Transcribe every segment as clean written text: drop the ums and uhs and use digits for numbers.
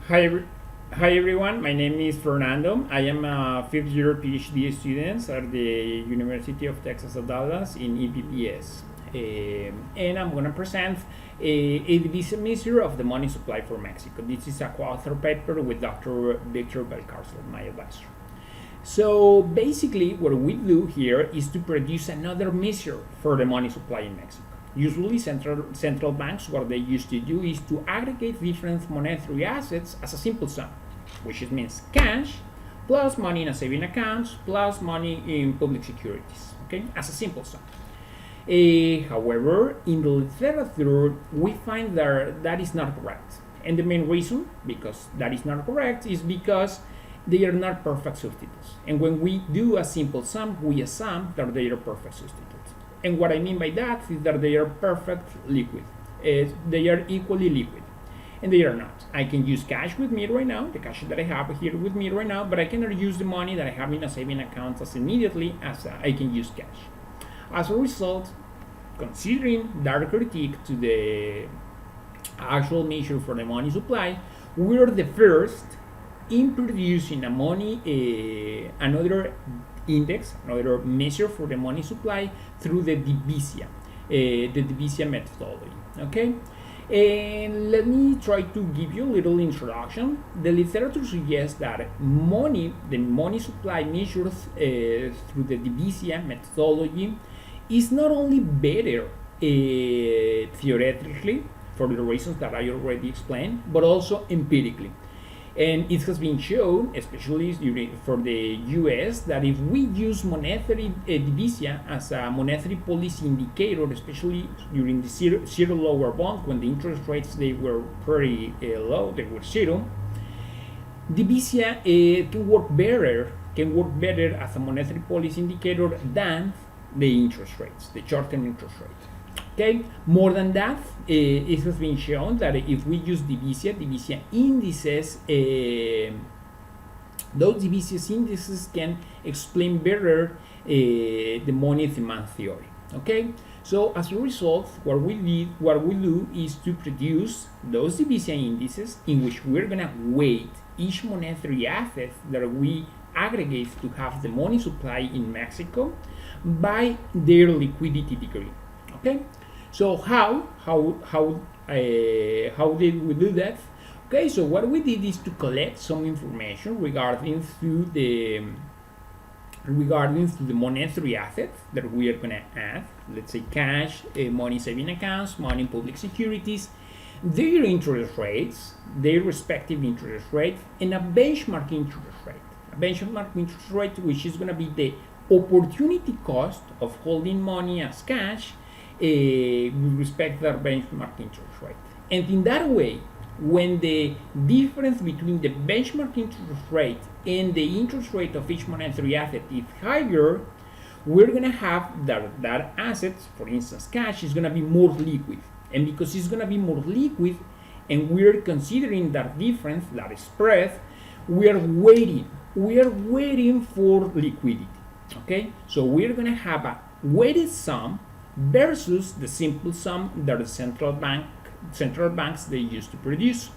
Hi, hi everyone. My name is Fernando. I am a fifth year PhD student at the University of Texas at Dallas in EPPS. And I'm going to present a Divisia measure of the money supply for Mexico. This is a co-author paper with Dr. Victor Valcárcel, my advisor. So basically, what we do here is to produce another measure for the money supply in Mexico. Usually, central banks, what they used to do is to aggregate different monetary assets as a simple sum, which means cash plus money in a saving account plus money in public securities, okay, as a simple sum. However, in the literature, we find that that is not correct. And the main reason because that is not correct is because they are not perfect substitutes. And when we do a simple sum, we assume that they are perfect substitutes. And what I mean by that is that they are perfect liquid. They are equally liquid. And they are not. I can use cash with me right now, the cash that I have here with me right now, but I cannot use the money that I have in a saving account as immediately as I can use cash. As a result, considering that critique to the actual measure for the money supply, we're the first in producing another index, another measure for the money supply through the Divisia methodology. Okay, and let me try to give you a little introduction. The literature suggests that the money supply measured through the Divisia methodology is not only better theoretically for the reasons that I already explained, but also empirically. And it has been shown, especially for the US, that if we use monetary divisia as a monetary policy indicator, especially during the zero lower bond, when the interest rates they were pretty low, they were zero, divisia can work better as a monetary policy indicator than the interest rates, the short-term interest rate. Okay, more than that, it has been shown that if we use divisia indices, those divisia indices can explain better the money demand theory. Okay, so as a result, what we do is to produce those divisia indices in which we're gonna weight each monetary asset that we aggregate to have the money supply in Mexico by their liquidity degree. Okay. So how did we do that? Okay, so what we did is to collect some information regarding to the monetary assets that we are gonna add. Let's say cash, money saving accounts, money in public securities, their interest rates, their respective interest rates, and a benchmark interest rate. A benchmark interest rate, which is gonna be the opportunity cost of holding money as cash with respect to their benchmark interest rate. And in that way, when the difference between the benchmark interest rate and the interest rate of each monetary asset is higher, we're going to have that asset, for instance cash, is going to be more liquid. And because it's going to be more liquid and we're considering that difference, that spread, we are waiting for liquidity. Okay, so we're going to have a weighted sum versus the simple sum that the central banks they used to produce.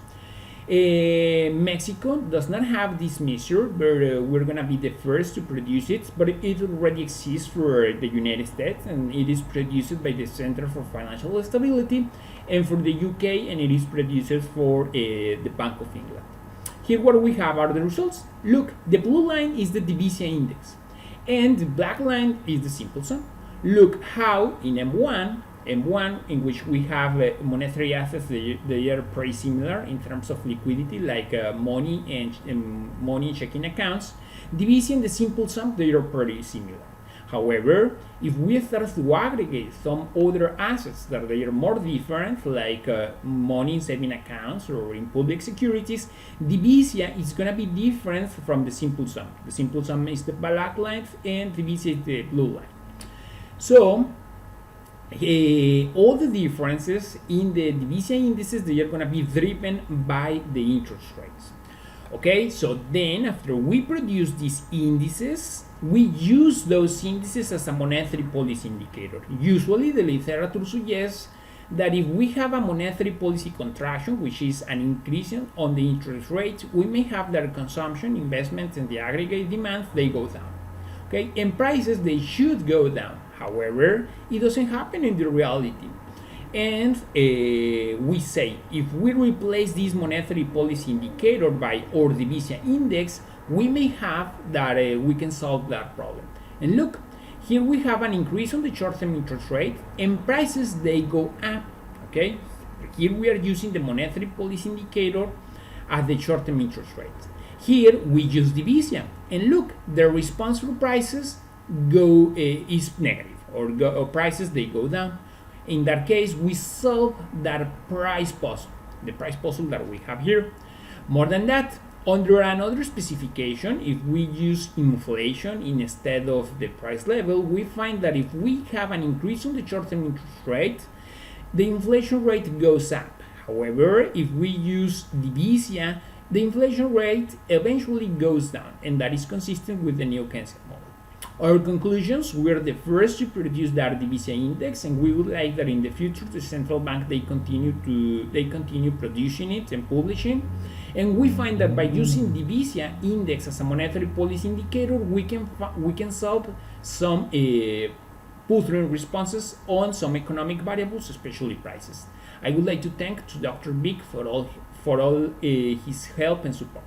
Mexico does not have this measure, but we're gonna be the first to produce it. But it already exists for the United States, and it is produced by the Center for Financial Stability, and for the UK, and it is produced for the Bank of England. Here, what we have are the results. Look, the blue line is the Divisia index, and the black line is the simple sum. Look how in M1, in which we have monetary assets, they are pretty similar in terms of liquidity, like money and money checking accounts. Divisia and the simple sum, they are pretty similar. However, if we start to aggregate some other assets that they are more different, like money in saving accounts or in public securities, divisia is going to be different from the simple sum. The simple sum is the black line and divisia is the blue line. So all the differences in the divisia indices, they are going to be driven by the interest rates. Okay, so then after we produce these indices, we use those indices as a monetary policy indicator. Usually the literature suggests that if we have a monetary policy contraction, which is an increase on the interest rate, we may have that consumption, investments, and the aggregate demand, they go down. Okay, and prices, they should go down. However, it doesn't happen in the reality. And we say, if we replace this monetary policy indicator by our Divisia index, we may have that we can solve that problem. And look, here we have an increase on the short-term interest rate, and prices, they go up. Okay, here we are using the monetary policy indicator as the short-term interest rate. Here we use Divisia, and look, the response for prices is negative, or prices, they go down. In that case, we solve that price puzzle, the price puzzle that we have here. More than that, under another specification, if we use inflation instead of the price level, we find that if we have an increase on the short-term interest rate, the inflation rate goes up. However, if we use Divisia, the inflation rate eventually goes down, and that is consistent with the neo-Keynesian model. Our conclusions: we are the first to produce that Divisia index, and we would like that in the future the central bank, they continue producing it and publishing. And we find that by using Divisia index as a monetary policy indicator, we can solve some pull-through responses on some economic variables, especially prices. I would like to thank to Dr. Vic for all his help and support.